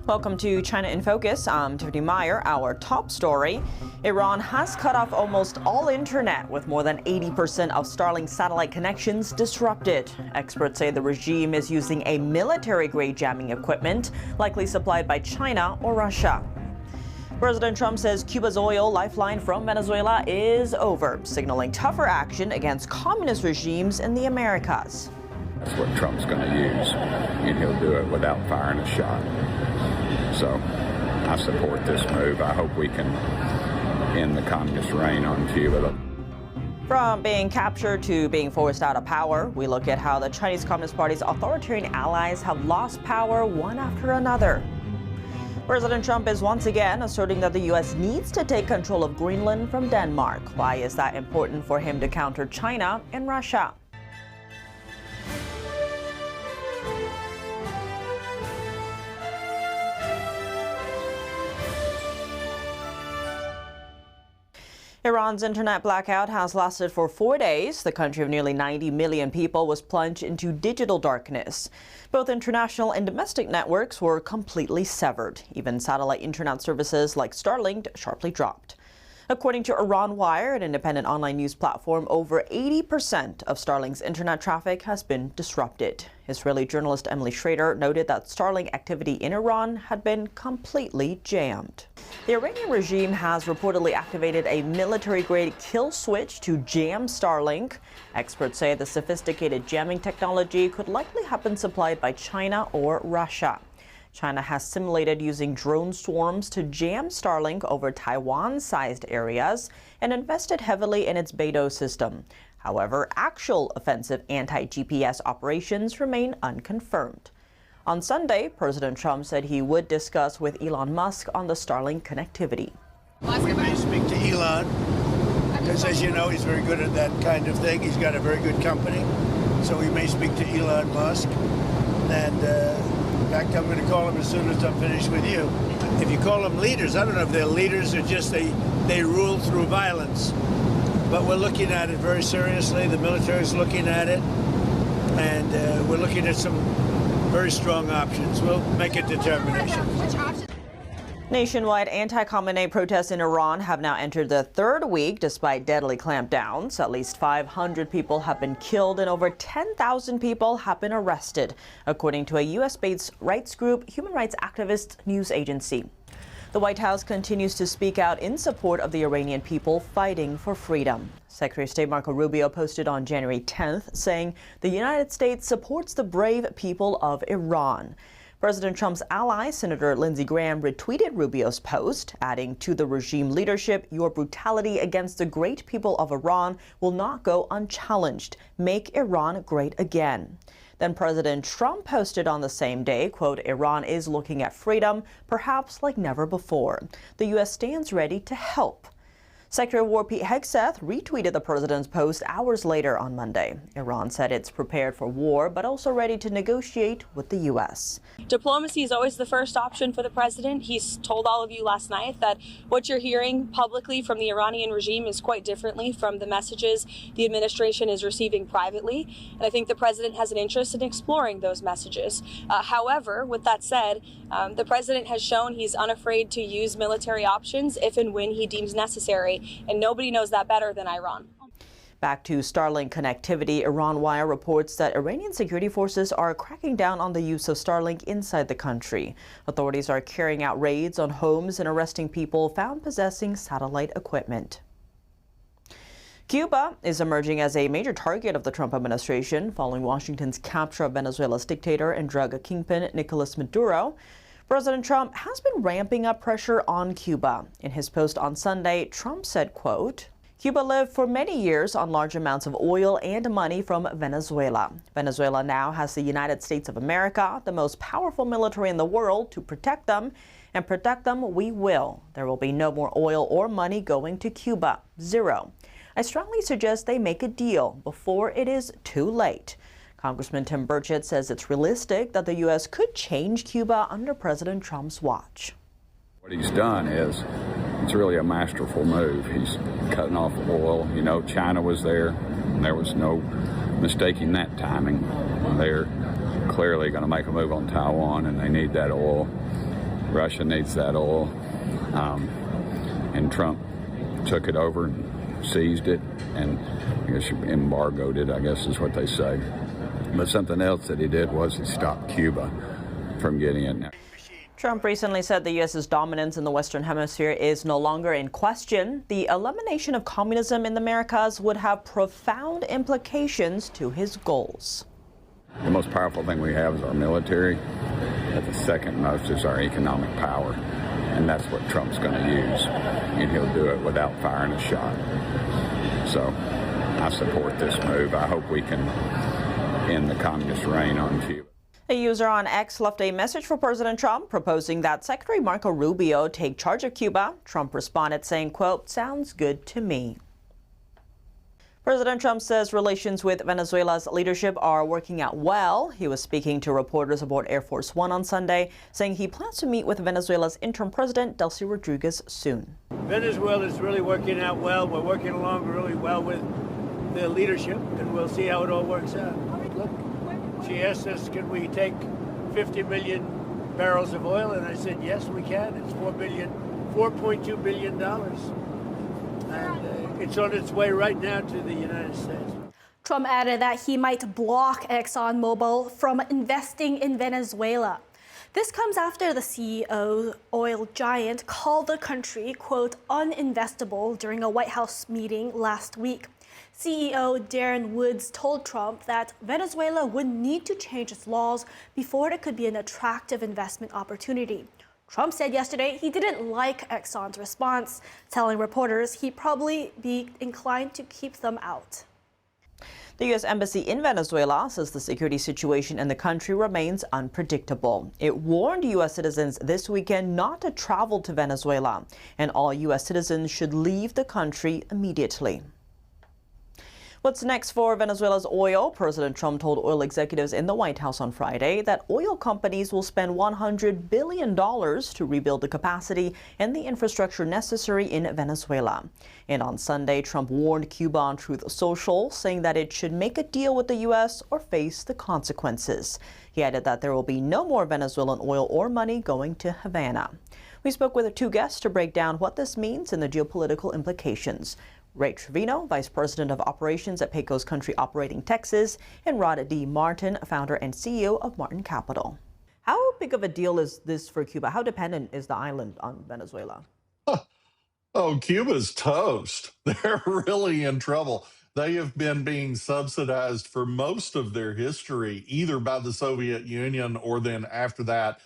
Welcome to China in Focus. I'm Tiffany Meyer. Our top story: Iran has cut off almost all internet, with more than 80% of Starlink satellite connections disrupted. Experts say the regime is using a military-grade jamming equipment, likely supplied by China or Russia. President Trump says Cuba's oil lifeline from Venezuela is over, signaling tougher action against communist regimes in the Americas. That's what Trump's going to use, and he'll do it without firing a shot. So I support this move. I hope we can end the communist reign on Cuba. From being captured to being forced out of power, we look at how the Chinese Communist Party's authoritarian allies have lost power one after another. President Trump is once again asserting that the U.S. needs to take control of Greenland from Denmark. Why is that important for him to counter China and Russia? Iran's internet blackout has lasted for 4 days. The country of nearly 90 million people was plunged into digital darkness. Both international and domestic networks were completely severed. Even satellite internet services like Starlink sharply dropped. According to Iran Wire, an independent online news platform, over 80% of Starlink's internet traffic has been disrupted. Israeli journalist Emily Schrader noted that Starlink activity in Iran had been completely jammed. The Iranian regime has reportedly activated a military-grade kill switch to jam Starlink. Experts say the sophisticated jamming technology could likely have been supplied by China or Russia. China has simulated using drone swarms to jam Starlink over Taiwan-sized areas and invested heavily in its Beidou system. However, actual offensive anti-GPS operations remain unconfirmed. On Sunday, President Trump said he would discuss with Elon Musk on the Starlink connectivity. We may speak to Elon, because as you know, he's very good at that kind of thing. He's got a very good company, so we may speak to Elon Musk. And in fact, I'm going to call him as soon as I'm finished with you. If you call them leaders, I don't know if they're leaders or just they rule through violence. But we're looking at it very seriously. The military is looking at it, and we're looking at some very strong options. We'll make a determination. Nationwide anti-Khamenei protests in Iran have now entered the third week despite deadly clampdowns. At least 500 people have been killed and over 10,000 people have been arrested, according to a U.S.-based rights group, human rights activist news agency. The White House continues to speak out in support of the Iranian people fighting for freedom. Secretary of State Marco Rubio posted on January 10th saying the United States supports the brave people of Iran. President Trump's ally, Senator Lindsey Graham, retweeted Rubio's post, adding to the regime leadership, "Your brutality against the great people of Iran will not go unchallenged. Make Iran great again." Then President Trump posted on the same day, quote, "Iran is looking at freedom, perhaps like never before. The U.S. stands ready to help." Secretary of War Pete Hegseth retweeted the president's post hours later on Monday. Iran said it's prepared for war, but also ready to negotiate with the U.S. Diplomacy is always the first option for the president. He's told all of you last night that what you're hearing publicly from the Iranian regime is quite differently from the messages the administration is receiving privately. And I think the president has an interest in exploring those messages. However, with that said, the president has shown he's unafraid to use military options if and when he deems necessary. And nobody knows that better than Iran. Back to Starlink connectivity, Iran Wire reports that Iranian security forces are cracking down on the use of Starlink inside the country. Authorities are carrying out raids on homes and arresting people found possessing satellite equipment. Cuba is emerging as a major target of the Trump administration following Washington's capture of Venezuela's dictator and drug kingpin Nicolas Maduro. President Trump has been ramping up pressure on Cuba. In his post on Sunday, Trump said, quote, "Cuba lived for many years on large amounts of oil and money from Venezuela. Venezuela now has the United States of America, the most powerful military in the world, to protect them, and protect them we will. There will be no more oil or money going to Cuba. Zero. I strongly suggest they make a deal before it is too late." Congressman Tim Burchett says it's realistic that the U.S. could change Cuba under President Trump's watch. What he's done is, it's really a masterful move. He's cutting off oil. You know, China was there, and there was no mistaking that timing. They're clearly going to make a move on Taiwan, and they need that oil. Russia needs that oil, and Trump took it over and seized it, and I guess embargoed it, I guess is what they say. But something else that he did was he stopped Cuba from getting it. Trump recently said the U.S.'s dominance in the Western Hemisphere is no longer in question. The elimination of communism in the Americas would have profound implications to his goals. The most powerful thing we have is our military, but the second most is our economic power, and that's what Trump's going to use, and he'll do it without firing a shot. So I support this move. I hope we can end the communist reign on Cuba. A user on X left a message for President Trump proposing that Secretary Marco Rubio take charge of Cuba. Trump responded saying, quote, "Sounds good to me." President Trump says relations with Venezuela's leadership are working out well. He was speaking to reporters aboard Air Force One on Sunday, saying he plans to meet with Venezuela's interim president, Delcy Rodriguez, soon. Venezuela is really working out well. We're working along really well with the leadership, and we'll see how it all works out. Look, she asked us, can we take 50 million barrels of oil? And I said, yes, we can. It's $4.2 billion. And it's on its way right now to the United States. Trump added that he might block ExxonMobil from investing in Venezuela. This comes after the CEO, oil giant, called the country, quote, uninvestable during a White House meeting last week. CEO Darren Woods told Trump that Venezuela would need to change its laws before it could be an attractive investment opportunity. Trump said yesterday he didn't like Exxon's response, telling reporters he'd probably be inclined to keep them out. The U.S. Embassy in Venezuela says the security situation in the country remains unpredictable. It warned U.S. citizens this weekend not to travel to Venezuela, and all U.S. citizens should leave the country immediately. What's next for Venezuela's oil? President Trump told oil executives in the White House on Friday that oil companies will spend $100 billion to rebuild the capacity and the infrastructure necessary in Venezuela. And on Sunday, Trump warned Cuba on Truth Social, saying that it should make a deal with the U.S. or face the consequences. He added that there will be no more Venezuelan oil or money going to Havana. We spoke with two guests to break down what this means and the geopolitical implications. Ray Trevino, Vice President of Operations at Pecos Country Operating Texas, and Rod D. Martin, founder and CEO of Martin Capital. How big of a deal is this for Cuba? How dependent is the island on Venezuela? Oh, Cuba's toast. They're really in trouble. They have been being subsidized for most of their history, either by the Soviet Union or then after that,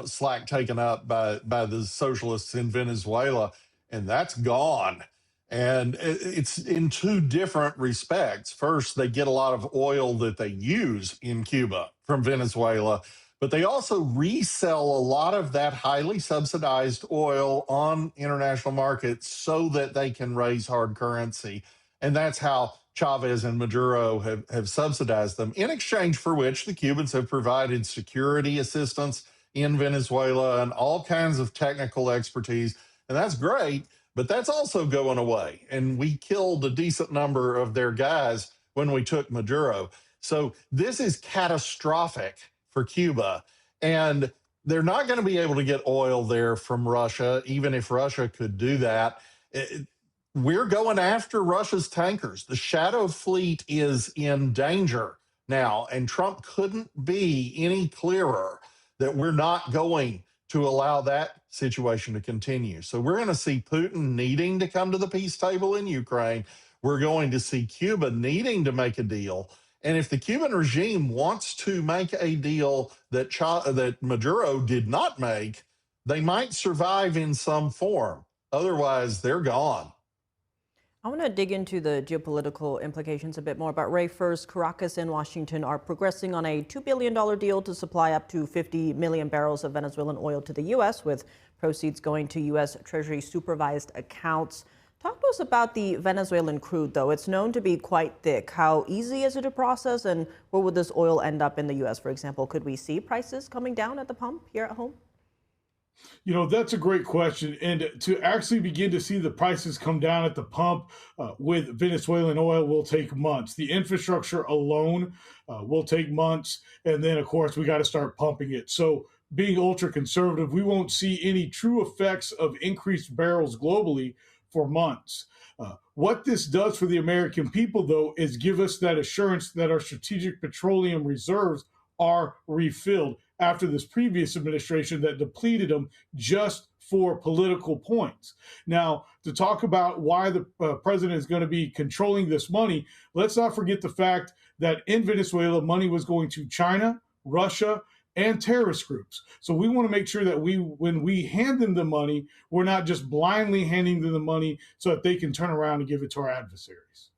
slack taken up by the socialists in Venezuela, and that's gone. And it's in two different respects. First, they get a lot of oil that they use in Cuba from Venezuela, but they also resell a lot of that highly subsidized oil on international markets so that they can raise hard currency. And that's how Chavez and Maduro have subsidized them, in exchange for which the Cubans have provided security assistance in Venezuela and all kinds of technical expertise. And that's great. But that's also going away. And we killed a decent number of their guys when we took Maduro. So this is catastrophic for Cuba. And they're not going to be able to get oil there from Russia, even if Russia could do that. We're going after Russia's tankers. The shadow fleet is in danger now. And Trump couldn't be any clearer that we're not going to allow that situation to continue. So we're going to see Putin needing to come to the peace table in Ukraine. We're going to see Cuba needing to make a deal. And if the Cuban regime wants to make a deal that Maduro did not make, they might survive in some form. Otherwise, they're gone. I want to dig into the geopolitical implications a bit more. But Ray, first, Caracas and Washington are progressing on a $2 billion deal to supply up to 50 million barrels of Venezuelan oil to the U.S., with proceeds going to U.S. Treasury supervised accounts. Talk to us about the Venezuelan crude, though. It's known to be quite thick. How easy is it to process, and where would this oil end up in the U.S., for example? Could we see prices coming down at the pump here at home? That's a great question. And to actually begin to see the prices come down at the pump with Venezuelan oil will take months. The infrastructure alone will take months. And then, of course, we got to start pumping it. So being ultra conservative, we won't see any true effects of increased barrels globally for months. What this does for the American people, though, is give us that assurance that our strategic petroleum reserves are refilled after this previous administration that depleted them just for political points. Now, to talk about why the president is going to be controlling this money, let's not forget the fact that in Venezuela, money was going to China, Russia, and terrorist groups. So we want to make sure that when we hand them the money, we're not just blindly handing them the money so that they can turn around and give it to our adversaries.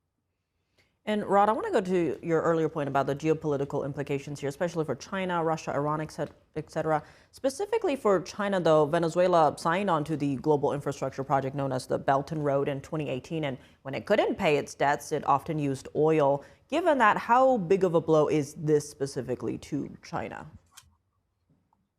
And Rod, I want to go to your earlier point about the geopolitical implications here, especially for China, Russia, Iran, et cetera. Specifically for China, though, Venezuela signed on to the global infrastructure project known as the Belt and Road in 2018. And when it couldn't pay its debts, it often used oil. Given that, how big of a blow is this specifically to China?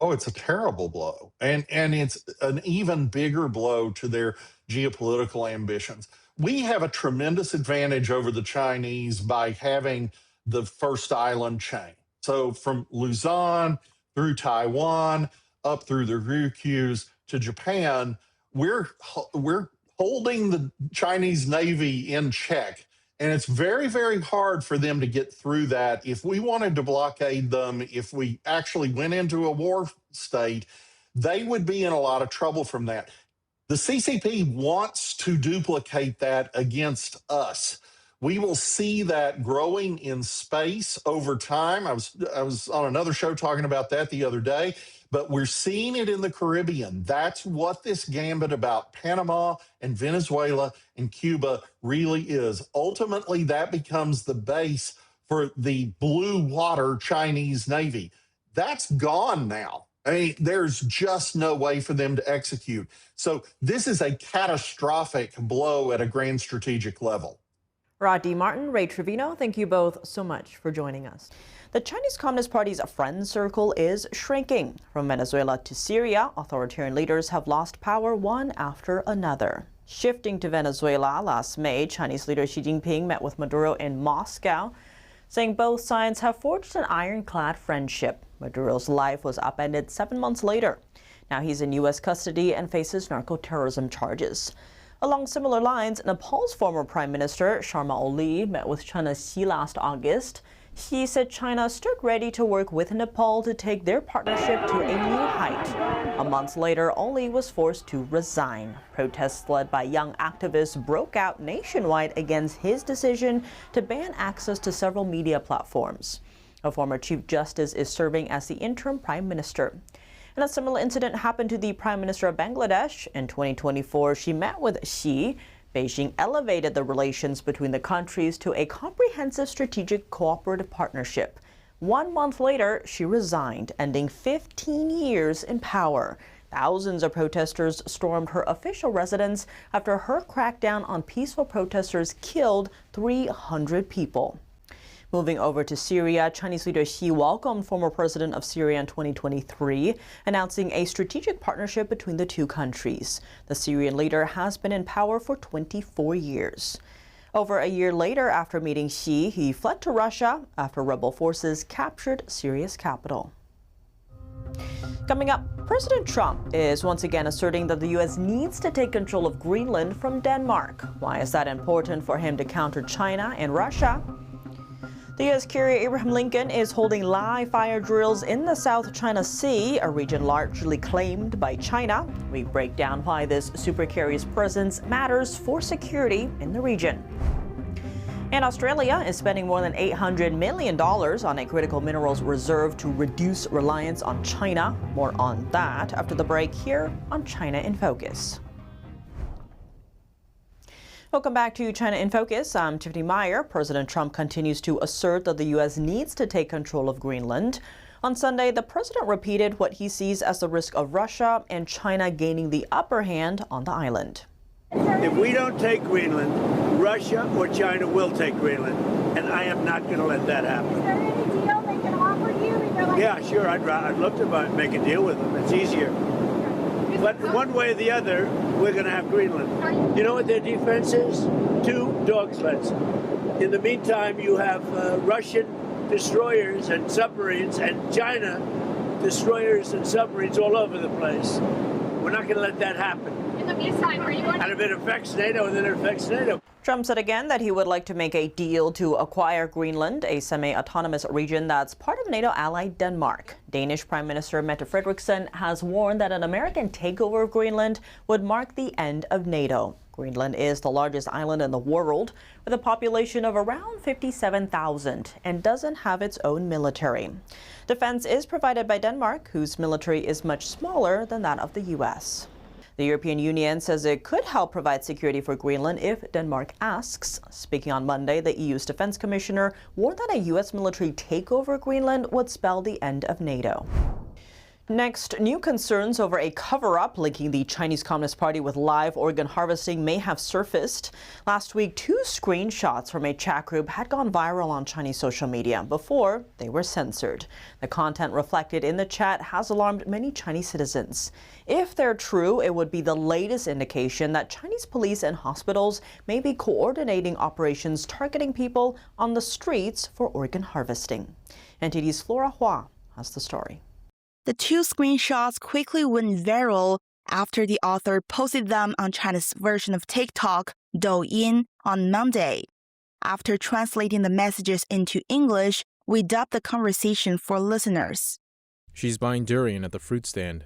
Oh, it's a terrible blow. And it's an even bigger blow to their geopolitical ambitions. We have a tremendous advantage over the Chinese by having the first island chain. So from Luzon through Taiwan, up through the Ryukyus to Japan, we're holding the Chinese Navy in check. And it's very, very hard for them to get through that. If we wanted to blockade them, if we actually went into a war state, they would be in a lot of trouble from that. The CCP wants to duplicate that against us. We will see that growing in space over time. I was on another show talking about that the other day, but we're seeing it in the Caribbean. That's what this gambit about Panama and Venezuela and Cuba really is. Ultimately, that becomes the base for the blue water Chinese Navy. That's gone now. I mean, there's just no way for them to execute. So this is a catastrophic blow at a grand strategic level. Rod D. Martin, Ray Trevino, thank you both so much for joining us. The Chinese Communist Party's friend circle is shrinking. From Venezuela to Syria, authoritarian leaders have lost power one after another. Shifting to Venezuela, last May, Chinese leader Xi Jinping met with Maduro in Moscow, saying both sides have forged an ironclad friendship. Maduro's life was upended 7 months later. Now he's in U.S. custody and faces narco-terrorism charges. Along similar lines, Nepal's former Prime Minister Sharma Oli met with China's Xi last August. Xi said China stood ready to work with Nepal to take their partnership to a new height. A month later, Oli was forced to resign. Protests led by young activists broke out nationwide against his decision to ban access to several media platforms. A former Chief Justice is serving as the interim Prime Minister. And a similar incident happened to the Prime Minister of Bangladesh. In 2024, she met with Xi. Beijing elevated the relations between the countries to a comprehensive strategic cooperative partnership. 1 month later, she resigned, ending 15 years in power. Thousands of protesters stormed her official residence after her crackdown on peaceful protesters killed 300 people. Moving over to Syria, Chinese leader Xi welcomed former president of Syria in 2023, announcing a strategic partnership between the two countries. The Syrian leader has been in power for 24 years. Over a year later, after meeting Xi, he fled to Russia after rebel forces captured Syria's capital. Coming up, President Trump is once again asserting that the U.S. needs to take control of Greenland from Denmark. Why is that important for him to counter China and Russia? The U.S. carrier Abraham Lincoln is holding live fire drills in the South China Sea, a region largely claimed by China. We break down why this supercarrier's presence matters for security in the region. And Australia is spending more than $800 million on a critical minerals reserve to reduce reliance on China. More on that after the break here on China in Focus. Welcome back to China in Focus. I'm Tiffany Meyer. President Trump continues to assert that the U.S. needs to take control of Greenland. On Sunday, the president repeated what he sees as the risk of Russia and China gaining the upper hand on the island. If we don't take Greenland, Russia or China will take Greenland, and I am not going to let that happen. Is there any deal they can offer you? Yeah, sure. I'd love to make a deal with them. It's easier. But one way or the other, we're going to have Greenland. You know what their defense is? 2 dog sleds. In the meantime, you have Russian destroyers and submarines and China destroyers and submarines all over the place. We're not going to let that happen. In the meantime, are you going And if it affects NATO, then it affects NATO. Trump said again that he would like to make a deal to acquire Greenland, a semi-autonomous region that's part of NATO ally Denmark. Danish Prime Minister Mette Frederiksen has warned that an American takeover of Greenland would mark the end of NATO. Greenland is the largest island in the world, with a population of around 57,000, and doesn't have its own military. Defense is provided by Denmark, whose military is much smaller than that of the U.S. The European Union says it could help provide security for Greenland if Denmark asks. Speaking on Monday, the EU's defense commissioner warned that a U.S. military takeover of Greenland would spell the end of NATO. Next, new concerns over a cover-up linking the Chinese Communist Party with live organ harvesting may have surfaced. Last week, 2 screenshots from a chat group had gone viral on Chinese social media before they were censored. The content reflected in the chat has alarmed many Chinese citizens. If they're true, it would be the latest indication that Chinese police and hospitals may be coordinating operations targeting people on the streets for organ harvesting. NTD's Flora Hua has the story. The 2 screenshots quickly went viral after the author posted them on China's version of TikTok, Douyin, on Monday. After translating the messages into English, we dubbed the conversation for listeners. She's buying durian at the fruit stand.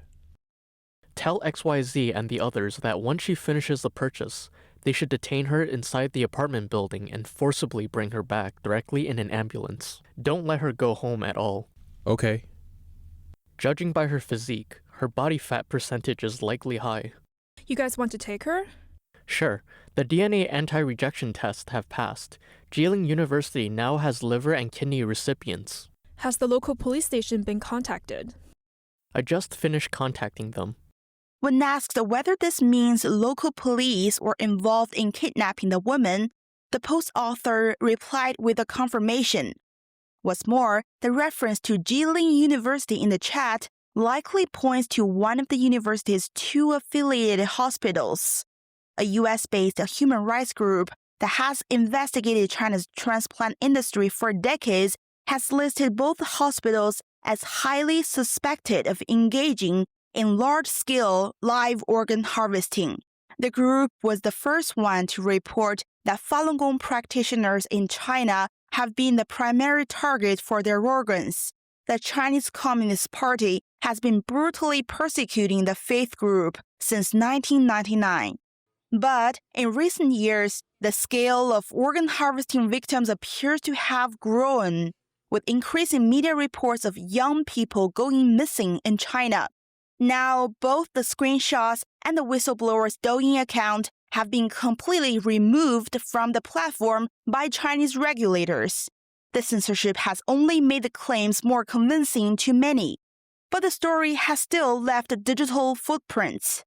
Tell XYZ and the others that once she finishes the purchase, they should detain her inside the apartment building and forcibly bring her back directly in an ambulance. Don't let her go home at all. Okay. Judging by her physique, her body fat percentage is likely high. You guys want to take her? Sure, the DNA anti-rejection tests have passed. Jilin University now has liver and kidney recipients. Has the local police station been contacted? I just finished contacting them. When asked whether this means local police were involved in kidnapping the woman, the post author replied with a confirmation. What's more, the reference to Jilin University in the chat likely points to one of the university's 2 affiliated hospitals. A U.S.-based human rights group that has investigated China's transplant industry for decades has listed both hospitals as highly suspected of engaging in large-scale live organ harvesting. The group was the first one to report that Falun Gong practitioners in China have been the primary target for their organs. The Chinese Communist Party has been brutally persecuting the faith group since 1999. But in recent years, the scale of organ harvesting victims appears to have grown, with increasing media reports of young people going missing in China. Now, both the screenshots and the whistleblower's Douyin account have been completely removed from the platform by Chinese regulators. The censorship has only made the claims more convincing to many, but the story has still left digital footprints.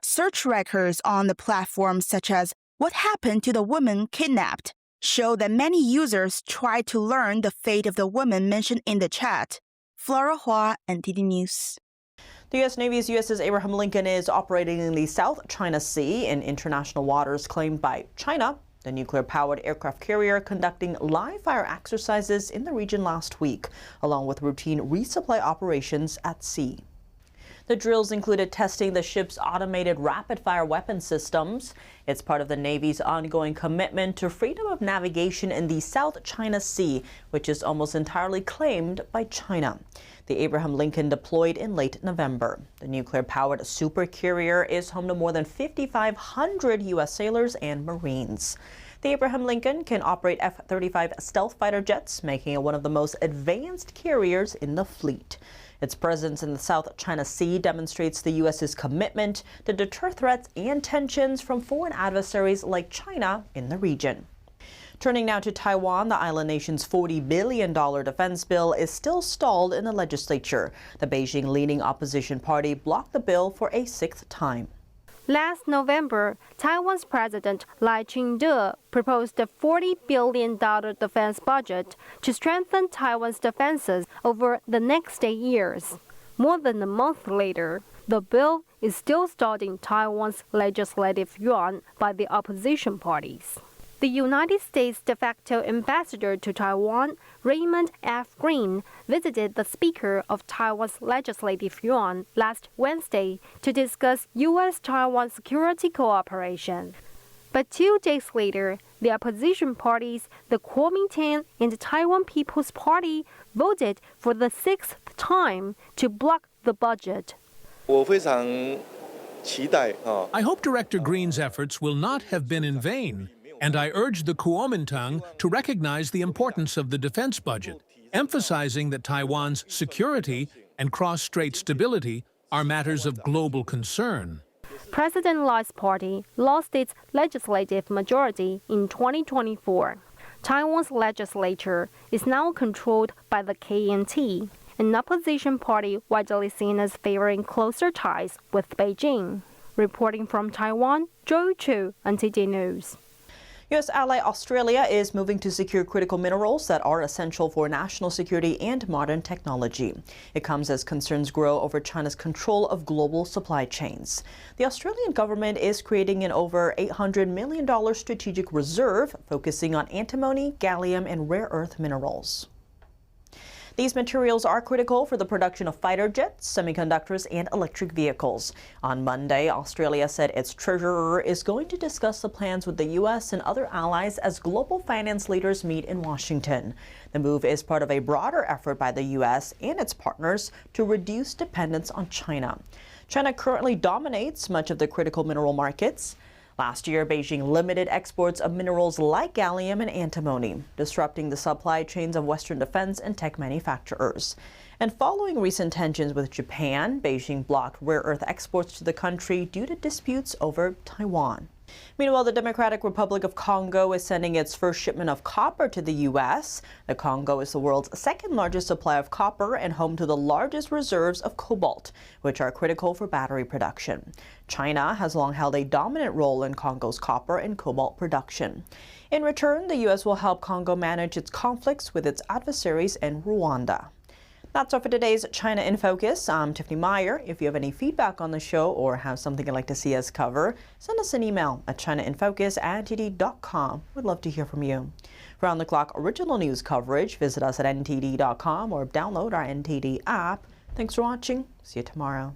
Search records on the platform, such as "What happened to the woman kidnapped?" show that many users tried to learn the fate of the woman mentioned in the chat. Flora Hua, NTD News. The U.S. Navy's USS Abraham Lincoln is operating in the South China Sea in international waters claimed by China. The nuclear-powered aircraft carrier conducting live-fire exercises in the region last week, along with routine resupply operations at sea. The drills included testing the ship's automated rapid-fire weapon systems. It's part of the Navy's ongoing commitment to freedom of navigation in the South China Sea, which is almost entirely claimed by China. The Abraham Lincoln deployed in late November. The nuclear-powered supercarrier is home to more than 5,500 U.S. sailors and Marines. The Abraham Lincoln can operate F-35 stealth fighter jets, making it one of the most advanced carriers in the fleet. Its presence in the South China Sea demonstrates the U.S.'s commitment to deter threats and tensions from foreign adversaries like China in the region. Turning now to Taiwan, the island nation's $40 billion defense bill is still stalled in the legislature. The Beijing-leaning opposition party blocked the bill for a 6th time. Last November, Taiwan's President Lai Ching-te proposed a $40 billion defense budget to strengthen Taiwan's defenses over the next 8 years. More than a month later, the bill is still stalled in Taiwan's legislative yuan by the opposition parties. The United States de facto ambassador to Taiwan, Raymond F. Green, visited the Speaker of Taiwan's Legislative Yuan last Wednesday to discuss U.S.-Taiwan security cooperation. But 2 days later, the opposition parties, the Kuomintang and the Taiwan People's Party, voted for the 6th time to block the budget. I hope Director Green's efforts will not have been in vain, and I urge the Kuomintang to recognize the importance of the defense budget, emphasizing that Taiwan's security and cross-strait stability are matters of global concern. President Lai's party lost its legislative majority in 2024. Taiwan's legislature is now controlled by the KMT, an opposition party widely seen as favoring closer ties with Beijing. Reporting from Taiwan, Joe Chu, NTD News. U.S. ally Australia is moving to secure critical minerals that are essential for national security and modern technology. It comes as concerns grow over China's control of global supply chains. The Australian government is creating an over $800 million strategic reserve focusing on antimony, gallium, and rare earth minerals. These materials are critical for the production of fighter jets, semiconductors, and electric vehicles. On Monday, Australia said its treasurer is going to discuss the plans with the U.S. and other allies as global finance leaders meet in Washington. The move is part of a broader effort by the U.S. and its partners to reduce dependence on China. China currently dominates much of the critical mineral markets. Last year, Beijing limited exports of minerals like gallium and antimony, disrupting the supply chains of Western defense and tech manufacturers. And following recent tensions with Japan, Beijing blocked rare earth exports to the country due to disputes over Taiwan. Meanwhile, the Democratic Republic of Congo is sending its first shipment of copper to the U.S. The Congo is the world's second largest supply of copper and home to the largest reserves of cobalt, which are critical for battery production. China has long held a dominant role in Congo's copper and cobalt production. In return, the U.S. will help Congo manage its conflicts with its adversaries in Rwanda. That's all for today's China in Focus. I'm Tiffany Meyer. If you have any feedback on the show or have something you'd like to see us cover, send us an email at chinainfocus@ntd.com. We'd love to hear from you. For round-the-clock original news coverage, visit us at ntd.com or download our NTD app. Thanks for watching. See you tomorrow.